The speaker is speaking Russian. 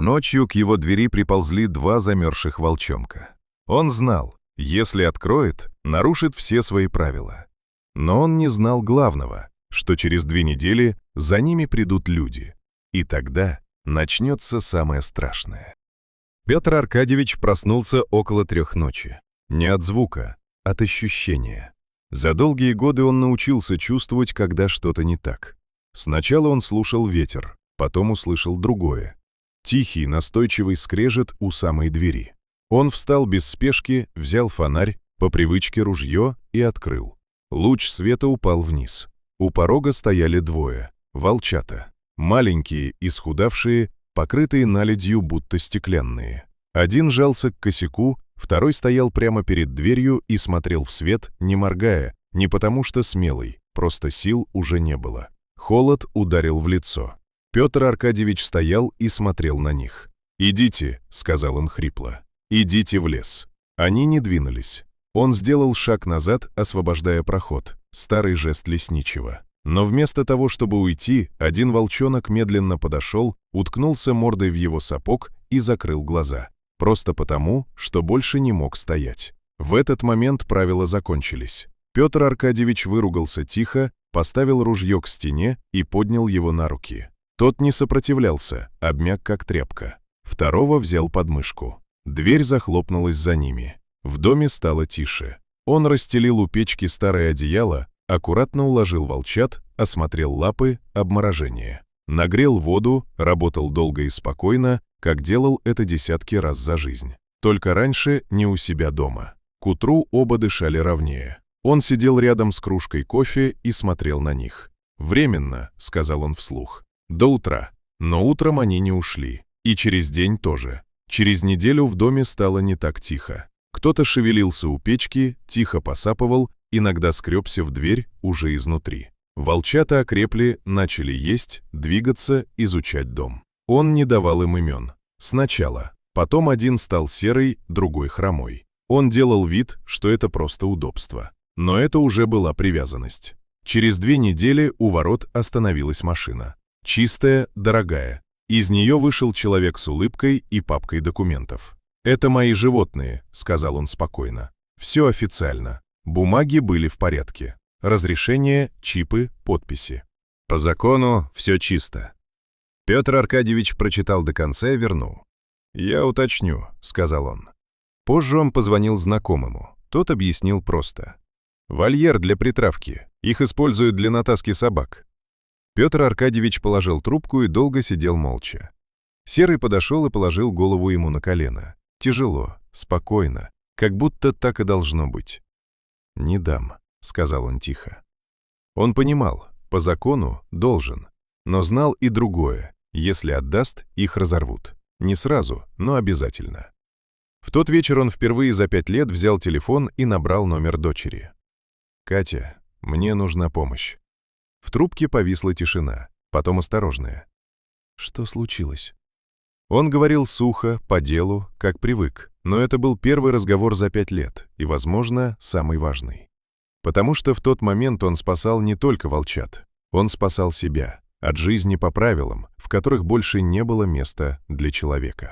Ночью к его двери приползли 2 замерзших волчонка. Он знал, если откроет, нарушит все свои правила. Но он не знал главного, что через 2 недели за ними придут люди. И тогда начнется самое страшное. Петр Аркадьевич проснулся около 3 ночи. Не от звука, от ощущения. За долгие годы он научился чувствовать, когда что-то не так. Сначала он слушал ветер, потом услышал другое. Тихий, настойчивый скрежет у самой двери. Он встал без спешки, взял фонарь, по привычке ружье и открыл. Луч света упал вниз. У порога стояли 2 волчата. Маленькие, исхудавшие, покрытые наледью, будто стеклянные. Один жался к косяку, второй стоял прямо перед дверью и смотрел в свет, не моргая, не потому что смелый, просто сил уже не было. Холод ударил в лицо. Петр Аркадьевич стоял и смотрел на них. «Идите», — сказал он хрипло, — «идите в лес». Они не двинулись. Он сделал шаг назад, освобождая проход, старый жест лесничего. Но вместо того, чтобы уйти, один волчонок медленно подошел, уткнулся мордой в его сапог и закрыл глаза. Просто потому, что больше не мог стоять. В этот момент правила закончились. Петр Аркадьевич выругался тихо, поставил ружье к стене и поднял его на руки. Тот не сопротивлялся, обмяк как тряпка. Второго взял под мышку. Дверь захлопнулась за ними. В доме стало тише. Он расстелил у печки старое одеяло, аккуратно уложил волчат, осмотрел лапы, обморожение. Нагрел воду, работал долго и спокойно, как делал это десятки раз за жизнь. Только раньше не у себя дома. К утру оба дышали ровнее. Он сидел рядом с кружкой кофе и смотрел на них. «Временно», — сказал он вслух. «До утра». Но утром они не ушли. И через день тоже. Через неделю в доме стало не так тихо. Кто-то шевелился у печки, тихо посапывал, иногда скребся в дверь уже изнутри. Волчата окрепли, начали есть, двигаться, изучать дом. Он не давал им имен. Сначала. Потом один стал серый, другой хромой. Он делал вид, что это просто удобство. Но это уже была привязанность. Через 2 недели у ворот остановилась машина. Чистая, дорогая. Из нее вышел человек с улыбкой и папкой документов. «Это мои животные», — сказал он спокойно. «Все официально. Бумаги были в порядке. Разрешение, чипы, подписи. По закону все чисто». Петр Аркадьевич прочитал до конца и вернул. «Я уточню», — сказал он. Позже он позвонил знакомому. Тот объяснил просто. «Вольер для притравки. Их используют для натаски собак». Петр Аркадьевич положил трубку и долго сидел молча. Серый подошел и положил голову ему на колено. Тяжело, спокойно, как будто так и должно быть. «Не дам», — сказал он тихо. Он понимал, по закону должен, но знал и другое. Если отдаст, их разорвут. Не сразу, но обязательно. В тот вечер он впервые за 5 лет взял телефон и набрал номер дочери. «Катя, мне нужна помощь». В трубке повисла тишина, потом осторожная. «Что случилось?» Он говорил сухо, по делу, как привык, но это был первый разговор за 5 лет и, возможно, самый важный. Потому что в тот момент он спасал не только волчат, он спасал себя от жизни по правилам, в которых больше не было места для человека.